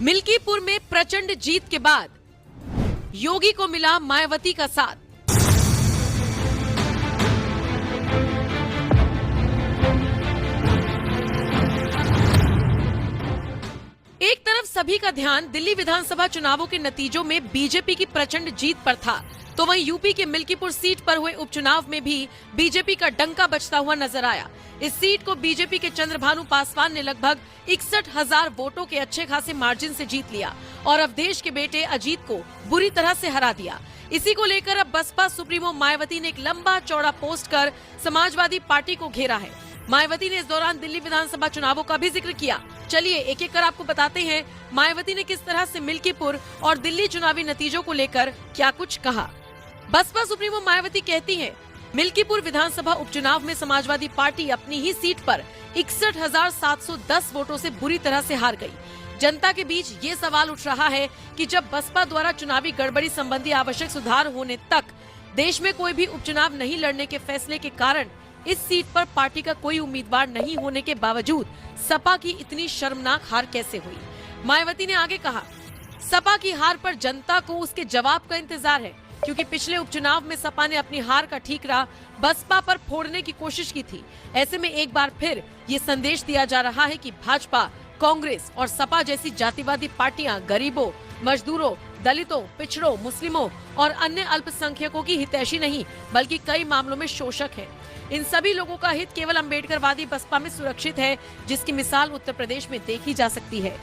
मिल्कीपुर में प्रचंड जीत के बाद योगी को मिला मायावती का साथ। एक तरफ सभी का ध्यान दिल्ली विधानसभा चुनावों के नतीजों में बीजेपी की प्रचंड जीत पर था, तो वहीं यूपी के मिल्कीपुर सीट पर हुए उपचुनाव में भी बीजेपी का डंका बजता हुआ नजर आया। इस सीट को बीजेपी के चंद्रभानु पासवान ने लगभग 61,000 वोटों के अच्छे खासे मार्जिन से जीत लिया और अवधेश के बेटे अजीत को बुरी तरह से हरा दिया। इसी को लेकर अब बसपा सुप्रीमो मायावती ने एक लंबा चौड़ा पोस्ट कर समाजवादी पार्टी को घेरा है। मायावती ने इस दौरान दिल्ली विधानसभा चुनावों का भी जिक्र किया। चलिए एक एक कर आपको बताते हैं मायावती ने किस तरह से मिल्कीपुर और दिल्ली चुनावी नतीजों को लेकर क्या कुछ कहा। बसपा सुप्रीमो मायावती कहती हैं, मिल्कीपुर विधानसभा उपचुनाव में समाजवादी पार्टी अपनी ही सीट पर 61,710 वोटों से बुरी तरह से हार गई। जनता के बीच ये सवाल उठ रहा है कि जब बसपा द्वारा चुनावी गड़बड़ी संबंधी आवश्यक सुधार होने तक देश में कोई भी उपचुनाव नहीं लड़ने के फैसले के कारण इस सीट पर पार्टी का कोई उम्मीदवार नहीं होने के बावजूद सपा की इतनी शर्मनाक हार कैसे हुई। मायावती ने आगे कहा, सपा की हार पर जनता को उसके जवाब का इंतजार है, क्योंकि पिछले उपचुनाव में सपा ने अपनी हार का ठीकरा बसपा पर फोड़ने की कोशिश की थी। ऐसे में एक बार फिर ये संदेश दिया जा रहा है कि भाजपा, कांग्रेस और सपा जैसी जातिवादी पार्टियां गरीबों, मजदूरों, दलितों, पिछड़ों, मुस्लिमों और अन्य अल्पसंख्यकों की हितैषी नहीं बल्कि कई मामलों में शोषक है। इन सभी लोगों का हित केवल अम्बेडकरवादी बसपा में सुरक्षित है, जिसकी मिसाल उत्तर प्रदेश में देखी जा सकती है।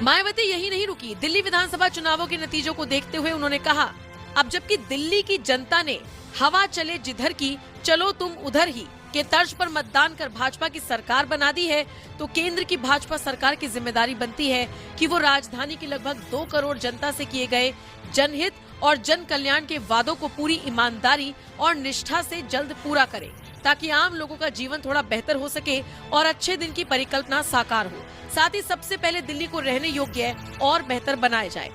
मायावती यही नहीं रुकी। दिल्ली विधानसभा चुनावों के नतीजों को देखते हुए उन्होंने कहा, अब जबकि दिल्ली की जनता ने हवा चले जिधर की चलो तुम उधर ही के तर्ज पर मतदान कर भाजपा की सरकार बना दी है, तो केंद्र की भाजपा सरकार की जिम्मेदारी बनती है कि वो राजधानी की लगभग 2 करोड़ जनता से किए गए जनहित और जन कल्याण के वादों को पूरी ईमानदारी और निष्ठा से जल्द पूरा करे, ताकि आम लोगों का जीवन थोड़ा बेहतर हो सके और अच्छे दिन की परिकल्पना साकार हो। साथ ही सबसे पहले दिल्ली को रहने योग्य और बेहतर बनाया जाए।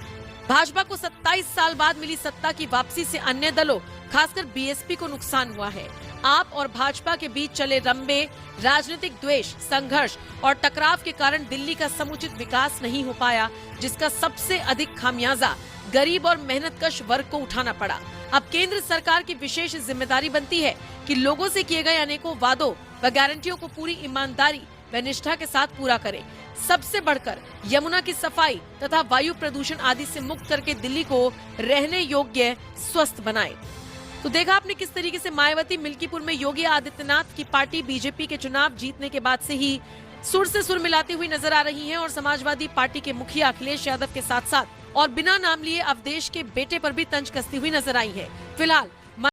भाजपा को 27 साल बाद मिली सत्ता की वापसी से अन्य दलों, खासकर बीएसपी को नुकसान हुआ है। आप और भाजपा के बीच चले लंबे राजनीतिक द्वेष, संघर्ष और टकराव के कारण दिल्ली का समुचित विकास नहीं हो पाया, जिसका सबसे अधिक खामियाजा गरीब और मेहनतकश वर्ग को उठाना पड़ा। अब केंद्र सरकार की विशेष जिम्मेदारी बनती है कि लोगों से किए गए अनेकों वादों व गारंटियों को पूरी ईमानदारी व निष्ठा के साथ पूरा करे। सबसे बढ़कर यमुना की सफाई तथा वायु प्रदूषण आदि से मुक्त करके दिल्ली को रहने योग्य, स्वस्थ बनाए। तो देखा आपने किस तरीके से मायावती मिल्कीपुर में योगी आदित्यनाथ की पार्टी बीजेपी के चुनाव जीतने के बाद से ही सुर से सुर मिलाती हुई नजर आ रही हैं और समाजवादी पार्टी के मुखिया अखिलेश यादव के साथ साथ और बिना नाम लिए अवधेश के बेटे पर भी तंज कसती हुई नजर आई है। फिलहाल